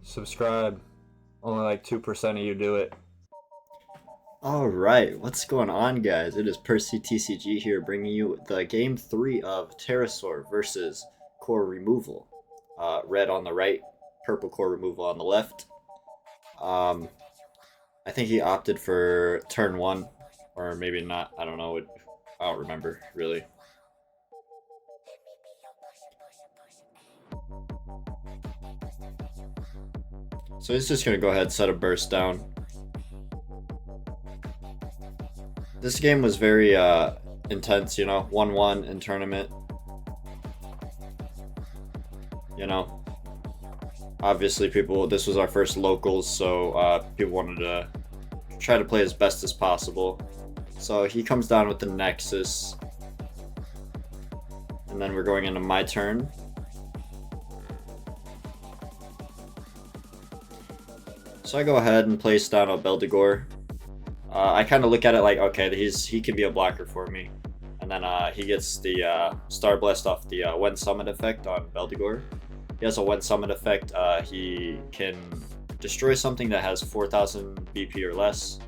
Subscribe. Only like 2% of you do it. All right, what's going on, guys? It is Percy TCG here, bringing you the game 3 of Terrasaur versus core removal. Red on the right, purple core removal on the left. Um, I think he opted for turn 1, or maybe not. I don't know. I don't remember really. So he's just gonna go ahead and set a burst down. This game was very intense, 1-1 in tournament. Obviously this was our first locals, so people wanted to try to play as best as possible. So he comes down with the Nexus, and then we're going into my turn. So I go ahead and place down a Beldegor. I kind of look at it like, okay, he can be a blocker for me. And then he gets the Star Blast off the when summon effect on Beldegor. He has a when summon effect. He can destroy something that has 4,000 BP or less,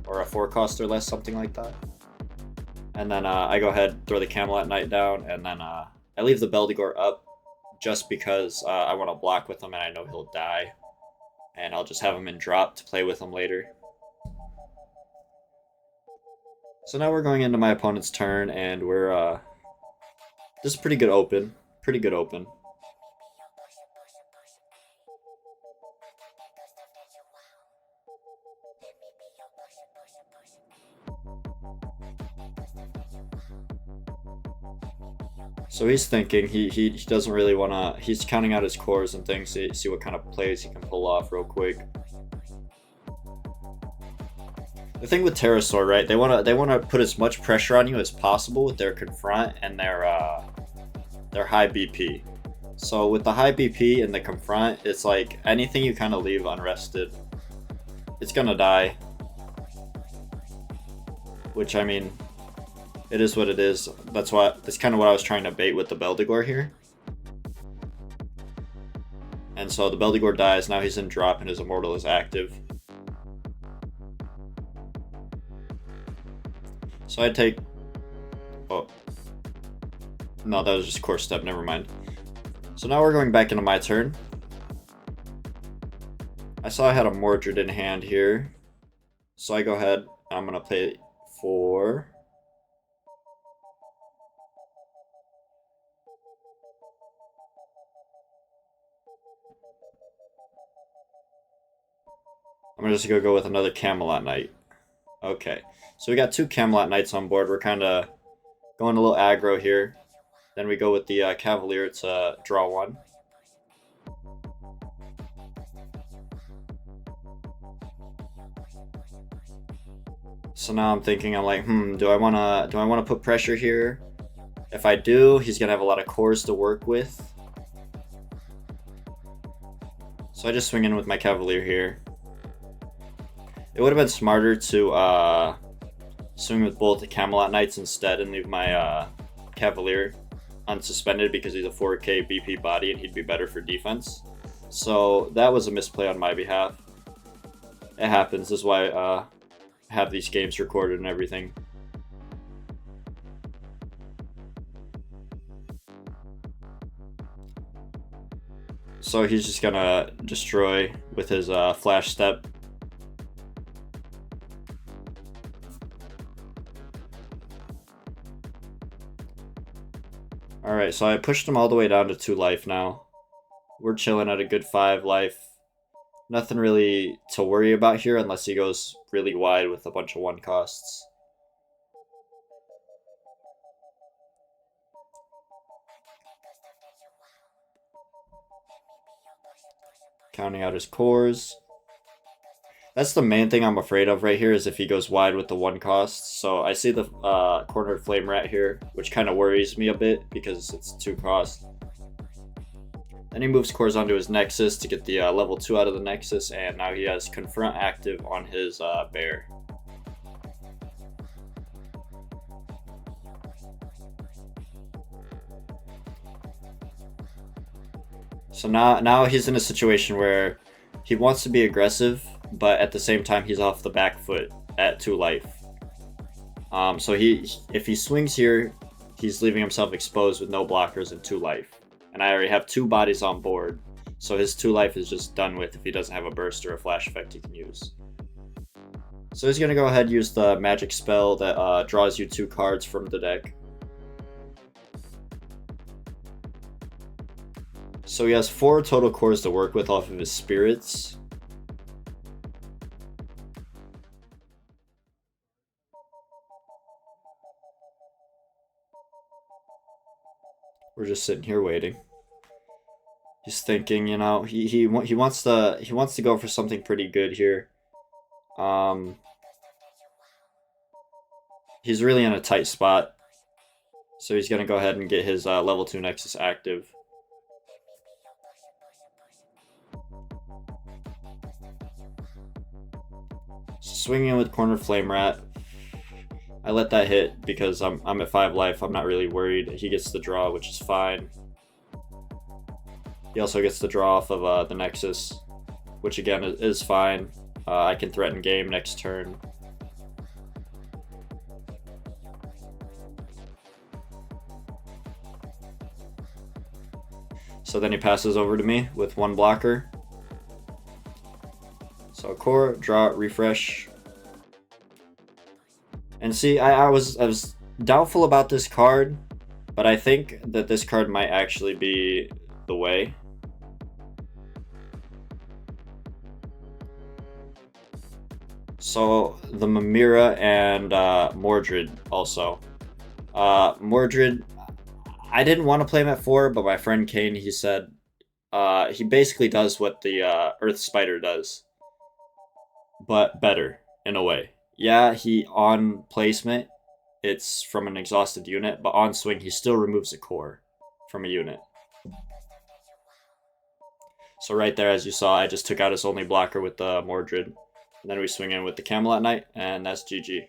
or a 4 cost or less, something like that. And then I go ahead, throw the Camelot Knight down, and then I leave the Beldegor up just because I want to block with him and I know he'll die. And I'll just have him in drop to play with him later. So now we're going into my opponent's turn, and we're this is pretty good open. Pretty good open. So he's thinking he doesn't really want to. He's counting out his cores and things to see what kind of plays he can pull off real quick. The thing with Terrasaur, right? They want to put as much pressure on you as possible with their confront and their high BP. So with the high BP and the confront, it's like anything you kind of leave unrested, it's gonna die. Which, I mean, it is what it is. That's kind of what I was trying to bait with the Beldegor here. And so the Beldegor dies. Now he's in drop and his Immortal is active. So I take... Oh. No, that was just core step. Never mind. So now we're going back into my turn. I saw I had a Mordred in hand here. So I go ahead and I'm going to play 4. I'm just going to go with another Camelot Knight. Okay. So we got 2 Camelot Knights on board. We're kind of going a little aggro here. Then we go with the Cavalier to draw 1. So now I'm thinking, I'm like, do I wanna put pressure here? If I do, he's gonna have a lot of cores to work with. So I just swing in with my Cavalier here. It would have been smarter to swing with both the Camelot Knights instead and leave my Cavalier unsuspended because he's a 4k BP body and he'd be better for defense. So that was a misplay on my behalf. It happens. This is why I have these games recorded and everything. So he's just gonna destroy with his flash step. Alright, so I pushed him all the way down to 2 life now. We're chilling at a good 5 life. Nothing really to worry about here unless he goes really wide with a bunch of 1 costs. Counting out his cores. That's the main thing I'm afraid of right here, is if he goes wide with the 1 cost. So I see the cornered flame rat here, which kind of worries me a bit because it's 2 cost. Then he moves cores onto his Nexus to get the level 2 out of the Nexus, and now he has confront active on his bear. So now he's in a situation where he wants to be aggressive, but at the same time he's off the back foot at 2 life. So if he swings here, he's leaving himself exposed with no blockers and 2 life. And I already have 2 bodies on board, so his 2 life is just done with if he doesn't have a burst or a flash effect he can use. So he's going to go ahead and use the magic spell that draws you 2 cards from the deck. So he has 4 total cores to work with off of his spirits. We're just sitting here waiting. He's thinking, you know, he wants to go for something pretty good here. He's really in a tight spot, so he's gonna go ahead and get his level 2 Nexus active. Swinging with Corner Flame Rat. I let that hit because I'm at 5 life. I'm not really worried. He gets the draw, which is fine. He also gets the draw off of the Nexus, which again is fine. I can threaten game next turn. So then he passes over to me with 1 blocker. So core, draw, refresh. And see, I was doubtful about this card, but I think that this card might actually be the way. So the Mimira and Mordred also. Mordred, I didn't want to play him at 4, but my friend Kane, he said he basically does what the Earth Spider does, but better in a way. Yeah, he on placement, it's from an exhausted unit, but on swing, he still removes a core from a unit. So right there, as you saw, I just took out his only blocker with the Mordred. And then we swing in with the Camelot Knight, and that's GG.